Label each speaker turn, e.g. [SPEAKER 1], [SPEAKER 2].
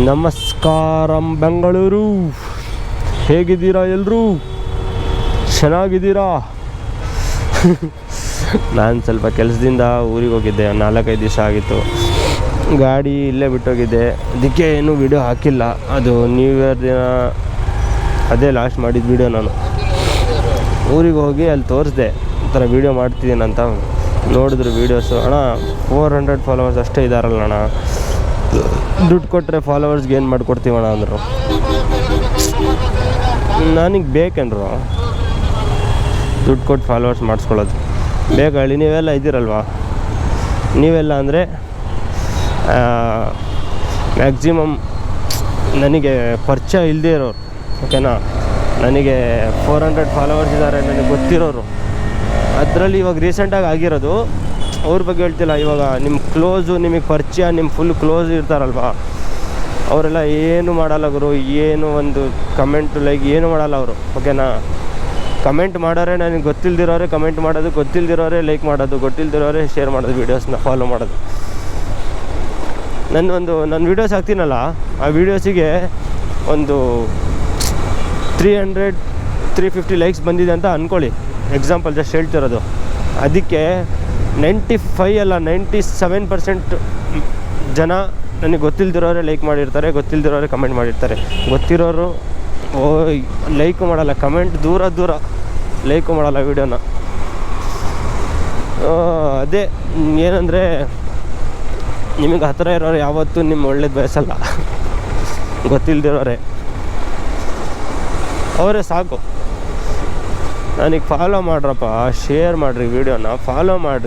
[SPEAKER 1] ನಮಸ್ಕಾರಂ ಬೆಂಗಳೂರು, ಹೇಗಿದ್ದೀರಾ ಎಲ್ಲರೂ? ಚೆನ್ನಾಗಿದ್ದೀರಾ? ನಾನು ಸ್ವಲ್ಪ ಕೆಲಸದಿಂದ ಊರಿಗೆ ಹೋಗಿದ್ದೆ, 4-5 ದಿವಸ ಆಗಿತ್ತು. ಗಾಡಿ ಇಲ್ಲೇ ಬಿಟ್ಟೋಗಿದ್ದೆ, ಅದಕ್ಕೆ ಏನೂ ವಿಡಿಯೋ ಹಾಕಿಲ್ಲ. ಅದು ನ್ಯೂ ಇಯರ್ ದಿನ ಅದೇ ಲಾಸ್ಟ್ ಮಾಡಿದ ವಿಡಿಯೋ. ನಾನು ಊರಿಗೆ ಹೋಗಿ ಅಲ್ಲಿ ತೋರಿಸ್ದೆ ಈ ಥರ ವೀಡಿಯೋ ಮಾಡ್ತಿದ್ದೀನಂತ. ನೋಡಿದ್ರು ವೀಡಿಯೋಸು. ಅಣ್ಣ 400 ಫಾಲೋವರ್ಸ್ ಅಷ್ಟೇ ಇದ್ದಾರಲ್ಲ ಅಣ್ಣ, ದುಡ್ಡು ಕೊಟ್ಟರೆ ಫಾಲೋವರ್ಸ್ಗೆ ಏನು ಮಾಡಿಕೊಡ್ತೀವಣ್ಣ ಅಂದರು. ನನಗೆ ಬೇಕೇನ್ರು ದುಡ್ಡು ಕೊಟ್ಟು ಫಾಲೋವರ್ಸ್ ಮಾಡಿಸ್ಕೊಳ್ಳೋದು? ಬೇಕಳಿ, ನೀವೆಲ್ಲ ಇದ್ದೀರಲ್ವ. ನೀವೆಲ್ಲ ಅಂದರೆ ಮ್ಯಾಕ್ಸಿಮಮ್ ನನಗೆ ಪರಿಚಯ ಇಲ್ಲದೇ ಇರೋರು, ಓಕೆನಾ. ನನಗೆ 400 ಫಾಲೋವರ್ಸ್ ಇದ್ದಾರೆ ನನಗೆ ಗೊತ್ತಿರೋರು. ಅದರಲ್ಲಿ ಇವಾಗ ರೀಸೆಂಟಾಗಿ ಆಗಿರೋದು ಅವ್ರ ಬಗ್ಗೆ ಹೇಳ್ತಿಲ್ಲ. ಇವಾಗ ನಿಮ್ಮ ಕ್ಲೋಸು, ನಿಮಗೆ ಪರಿಚಯ, ನಿಮ್ಮ ಫುಲ್ ಕ್ಲೋಸ್ ಇರ್ತಾರಲ್ವ, ಅವರೆಲ್ಲ ಏನು ಮಾಡಲ್ಲ ಗುರು. ಏನು ಒಂದು ಕಮೆಂಟು ಲೈಕ್ ಏನು ಮಾಡಲ್ಲ ಅವರು, ಓಕೆನಾ. ಕಮೆಂಟ್ ಮಾಡೋರೆ ನನಗೆ ಗೊತ್ತಿಲ್ದಿರೋರೆ ಕಮೆಂಟ್ ಮಾಡೋದು, ಗೊತ್ತಿಲ್ದಿರೋರೆ ಲೈಕ್ ಮಾಡೋದು, ಗೊತ್ತಿಲ್ದಿರೋರೆ ಶೇರ್ ಮಾಡೋದು, ವೀಡಿಯೋಸ್ನ ಫಾಲೋ ಮಾಡೋದು. ನನ್ನ ವೀಡಿಯೋಸ್ ಹಾಕ್ತೀನಲ್ಲ, ಆ ವೀಡಿಯೋಸಿಗೆ ಒಂದು 300-350 ಲೈಕ್ಸ್ ಬಂದಿದೆ ಅಂತ ಅಂದ್ಕೊಳ್ಳಿ. ಎಕ್ಸಾಂಪಲ್ ಜಸ್ಟ್ ಹೇಳ್ತಿರೋದು. ಅದಕ್ಕೆ 95 ಅಲ್ಲ 97% ಜನ ನನಗೆ ಗೊತ್ತಿಲ್ದಿರೋರೆ ಲೈಕ್ ಮಾಡಿರ್ತಾರೆ, ಗೊತ್ತಿಲ್ದಿರೋರೆ ಕಮೆಂಟ್ ಮಾಡಿರ್ತಾರೆ. ಗೊತ್ತಿರೋರು ಲೈಕು ಮಾಡಲ್ಲ, ಕಮೆಂಟ್ ದೂರ ಲೈಕು ಮಾಡಲ್ಲ ವೀಡಿಯೋನ. ಅದೇ ಏನಂದರೆ, ನಿಮಗೆ ಹತ್ತಿರ ಇರೋರು ಯಾವತ್ತೂ ನಿಮ್ಮ ಒಳ್ಳೇದು ಬಯಸಲ್ಲ. ಗೊತ್ತಿಲ್ದಿರೋರೆ ಅವರೇ ಸಾಕು. ನನಗೆ ಫಾಲೋ ಮಾಡ್ರಪ್ಪ, ಶೇರ್ ಮಾಡಿರಿ ವೀಡಿಯೋನ, ಫಾಲೋ ಮಾಡಿರಿ.